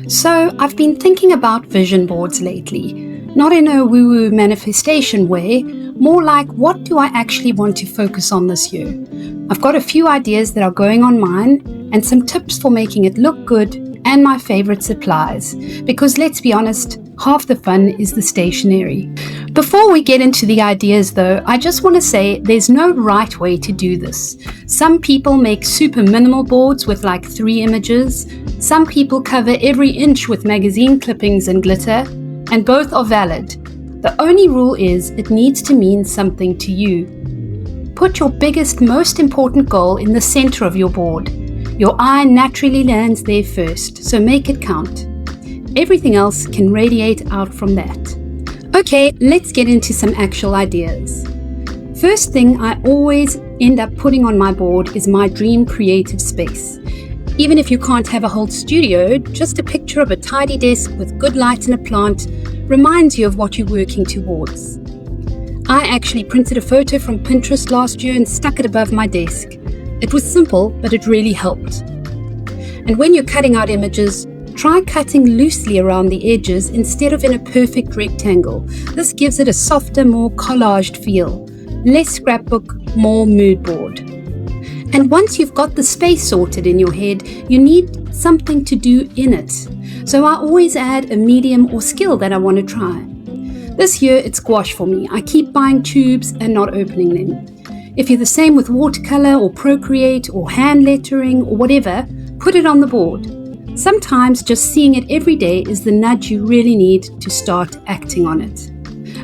So I've been thinking about vision boards lately, not in a woo-woo manifestation way, more like what do I actually want to focus on this year? I've got a few ideas that are going on mine and some tips for making it look good and my favorite supplies, because let's be honest, half the fun is the stationery. Before we get into the ideas though, I just want to say there's no right way to do this. Some people make super minimal boards with like 3 images. Some people cover every inch with magazine clippings and glitter, and both are valid. The only rule is it needs to mean something to you. Put your biggest, most important goal in the center of your board. Your eye naturally lands there first, so make it count. Everything else can radiate out from that. Okay, let's get into some actual ideas. First thing I always end up putting on my board is my dream creative space. Even if you can't have a whole studio, just a picture of a tidy desk with good light and a plant reminds you of what you're working towards. I actually printed a photo from Pinterest last year and stuck it above my desk. It was simple, but it really helped. And when you're cutting out images, try cutting loosely around the edges instead of in a perfect rectangle. This gives it a softer, more collaged feel. Less scrapbook, more mood board. And once you've got the space sorted in your head, you need something to do in it. So I always add a medium or skill that I want to try. This year it's gouache for me. I keep buying tubes and not opening them. If you're the same with watercolour or Procreate or hand lettering or whatever, put it on the board. Sometimes just seeing it every day is the nudge you really need to start acting on it.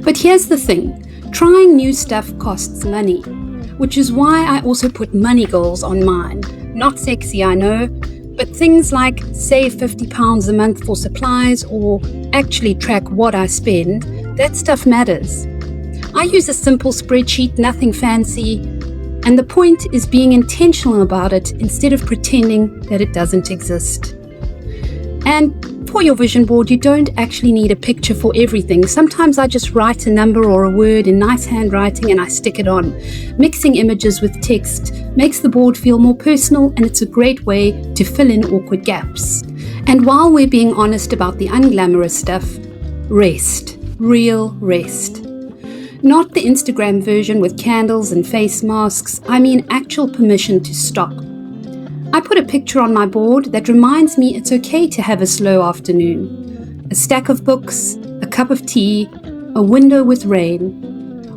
But here's the thing, trying new stuff costs money, which is why I also put money goals on mine. Not sexy, I know, but things like save £50 a month for supplies or actually track what I spend, that stuff matters. I use a simple spreadsheet, nothing fancy, and the point is being intentional about it instead of pretending that it doesn't exist. And for your vision board, you don't actually need a picture for everything. Sometimes I just write a number or a word in nice handwriting and I stick it on. Mixing images with text makes the board feel more personal, and it's a great way to fill in awkward gaps. And while we're being honest about the unglamorous stuff, rest. Real rest. Not the Instagram version with candles and face masks, I mean actual permission to stop. I put a picture on my board that reminds me it's okay to have a slow afternoon. A stack of books, a cup of tea, a window with rain.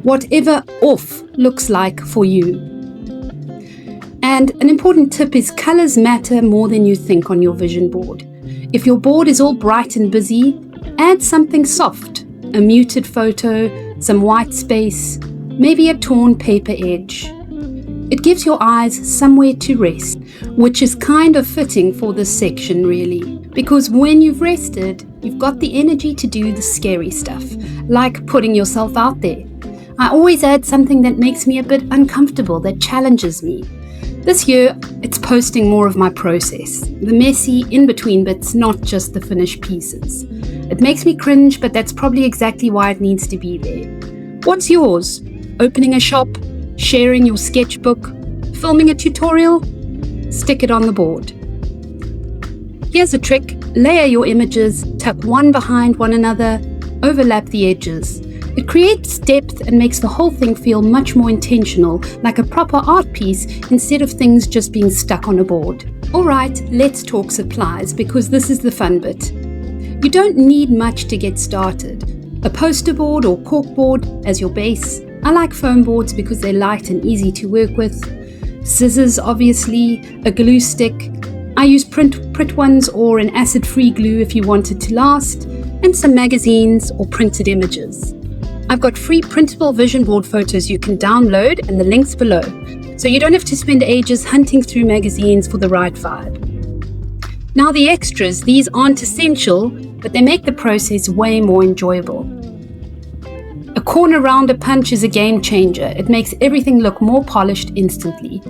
Whatever off looks like for you. And an important tip is colors matter more than you think on your vision board. If your board is all bright and busy, add something soft. A muted photo, some white space, maybe a torn paper edge. It gives your eyes somewhere to rest, which is kind of fitting for this section really, because when you've rested, you've got the energy to do the scary stuff, like putting yourself out there. I always add something that makes me a bit uncomfortable, that challenges me. This year, it's posting more of my process, the messy in-between bits, not just the finished pieces. It makes me cringe, but that's probably exactly why it needs to be there. What's yours? Opening a shop? Sharing your sketchbook? Filming a tutorial? Stick it on the board. Here's a trick. Layer your images, tuck one behind one another, overlap the edges. It creates depth and makes the whole thing feel much more intentional, like a proper art piece instead of things just being stuck on a board. Alright, let's talk supplies because this is the fun bit. You don't need much to get started. A poster board or corkboard as your base. I like foam boards because they're light and easy to work with. Scissors, obviously, a glue stick. I use print ones or an acid-free glue if you want it to last, and some magazines or printed images. I've got free printable vision board photos you can download and the links below, so you don't have to spend ages hunting through magazines for the right vibe. Now the extras, these aren't essential, but they make the process way more enjoyable. A corner rounder punch is a game changer. It makes everything look more polished instantly.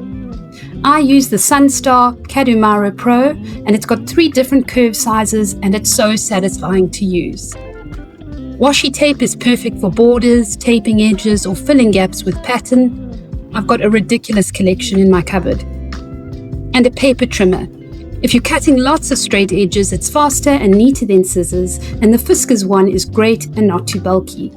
I use the Sunstar Kadumaro Pro, and it's got 3 different curve sizes, and it's so satisfying to use. Washi tape is perfect for borders, taping edges, or filling gaps with pattern. I've got a ridiculous collection in my cupboard. And a paper trimmer. If you're cutting lots of straight edges, it's faster and neater than scissors, and the Fiskars one is great and not too bulky.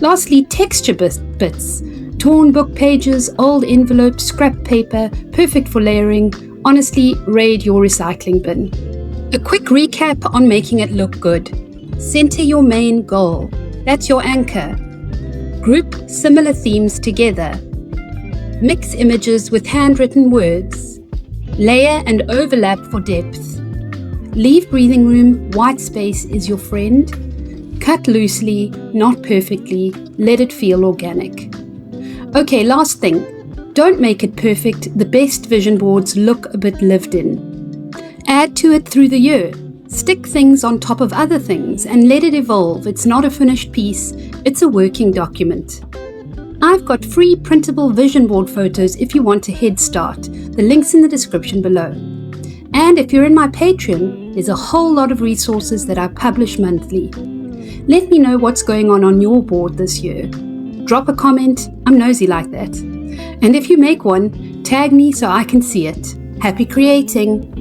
Lastly, texture bits. Torn book pages, old envelopes, scrap paper, perfect for layering. Honestly, raid your recycling bin. A quick recap on making it look good. Center your main goal. That's your anchor. Group similar themes together. Mix images with handwritten words. Layer and overlap for depth. Leave breathing room, white space is your friend. Cut loosely, not perfectly, let it feel organic. Okay, last thing. Don't make it perfect, the best vision boards look a bit lived in. Add to it through the year. Stick things on top of other things and let it evolve. It's not a finished piece, it's a working document. I've got free printable vision board photos if you want a head start. The link's in the description below. And if you're in my Patreon, there's a whole lot of resources that I publish monthly. Let me know what's going on your board this year. Drop a comment, I'm nosy like that. And if you make one, tag me so I can see it. Happy creating!